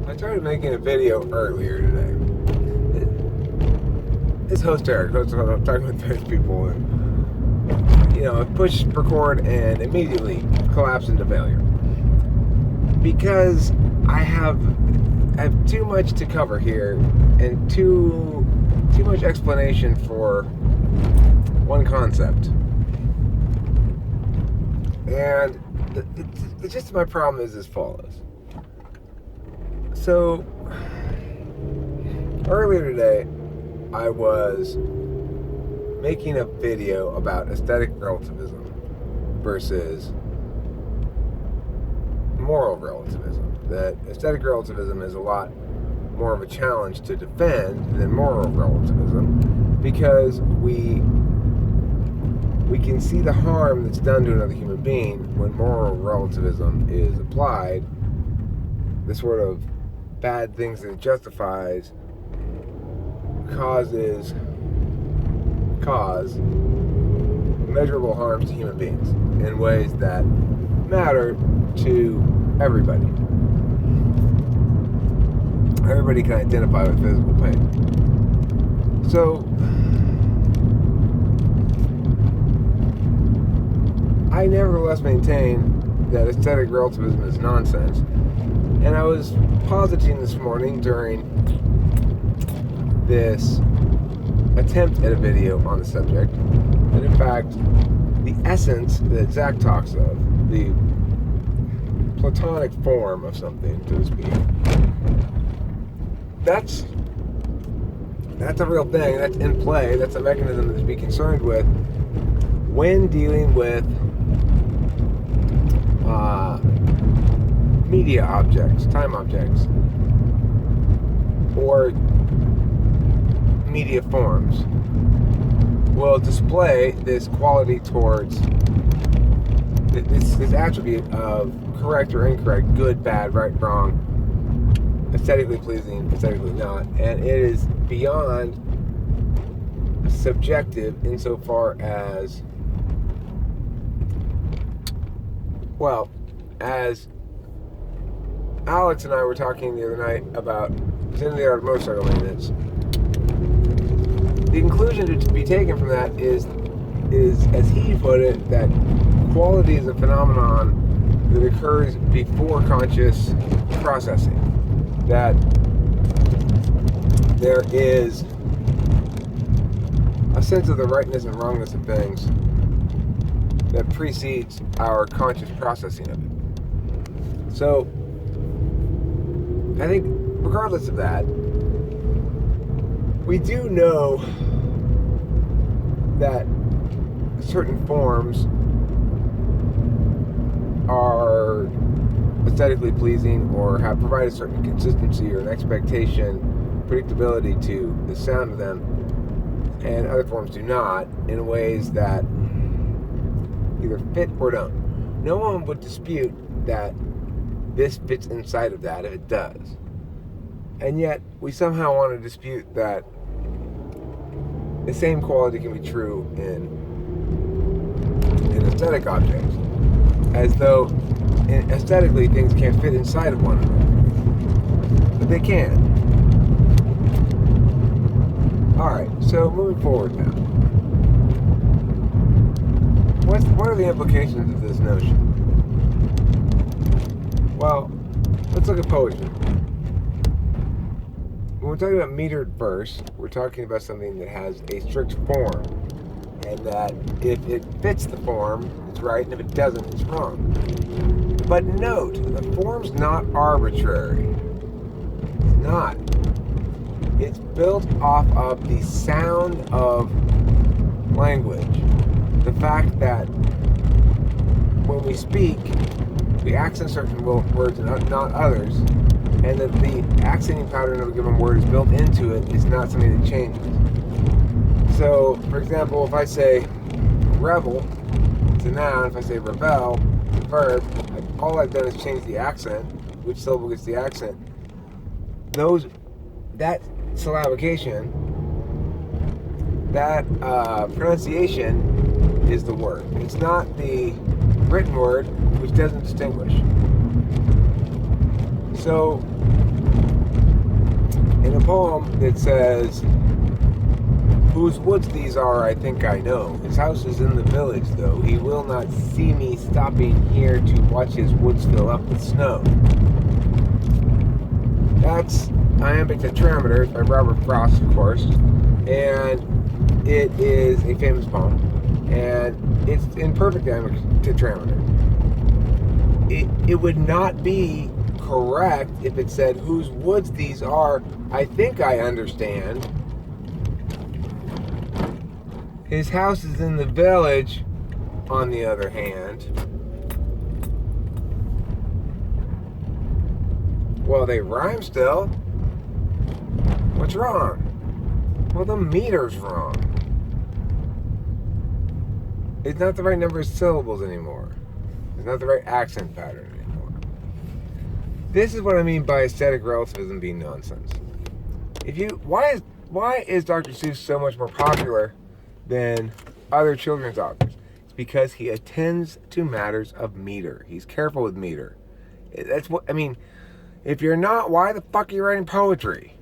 I started making a video earlier today. It's host Eric. I'm talking with various people, and I push record and immediately collapse into failure because I have too much to cover here and too much explanation for one concept. And the gist of my problem is as follows. So, earlier today, I was making a video about aesthetic relativism versus moral relativism. That aesthetic relativism is a lot more of a challenge to defend than moral relativism because we can see the harm that's done to another human being when moral relativism is applied. The sort of bad things that it justifies cause measurable harms to human beings in ways that matter to everybody. Everybody can identify with physical pain. So, I nevertheless maintain that aesthetic relativism is nonsense. And I was positing this morning during this attempt at a video on the subject that in fact the essence that Zach talks of, the platonic form of something, so to speak, that's a real thing, that's in play, that's a mechanism to be concerned with when dealing with media objects, time objects, or media forms will display this quality towards this attribute of correct or incorrect, good, bad, right, wrong, aesthetically pleasing, aesthetically not, and it is beyond subjective insofar as, well, as Alex and I were talking the other night about state-of-the-art of motorcycle maintenance. The conclusion to be taken from that is, as he put it, that quality is a phenomenon that occurs before conscious processing. That there is a sense of the rightness and wrongness of things that precedes our conscious processing of it. So, I think, regardless of that, we do know that certain forms are aesthetically pleasing or have provided a certain consistency or an expectation, predictability to the sound of them, and other forms do not, in ways that either fit or don't. No one would dispute that this fits inside of that if it does. And yet, we somehow want to dispute that the same quality can be true in aesthetic objects, as though aesthetically things can't fit inside of one another. But they can. Alright, so moving forward now. What are the implications of this notion? Well, let's look at poetry. When we're talking about metered verse, we're talking about something that has a strict form, and that if it fits the form, it's right, and if it doesn't, it's wrong. But note, the form's not arbitrary. It's not. It's built off of the sound of language. The fact that when we speak, we accent certain words and not others, and that the accenting pattern of a given word is built into it is not something that changes. So, for example, if I say rebel, it's a noun. If I say rebel, it's a verb. All I've done is change the accent, which syllable gets the accent. That syllabication, that pronunciation is the word. It's not the written word, which doesn't distinguish. So In a poem that says, "Whose woods these are, I think I know. His house is in the village, though. He will not see me stopping here to watch his woods fill up with snow." That's Iambic Tetrameter by Robert Frost, of course. And it is a famous poem. And it's in perfect iambic tetrameter. It would not be correct if it said, "Whose woods these are, I think I understand. His house is in the village, on the other hand." Well, they rhyme still. What's wrong? Well, the meter's wrong. It's not the right number of syllables anymore. It's not the right accent pattern anymore. This is what I mean by aesthetic relativism being nonsense. Why is Dr. Seuss so much more popular than other children's authors? It's because he attends to matters of meter. He's careful with meter. That's what I mean. If you're not, why the fuck are you writing poetry?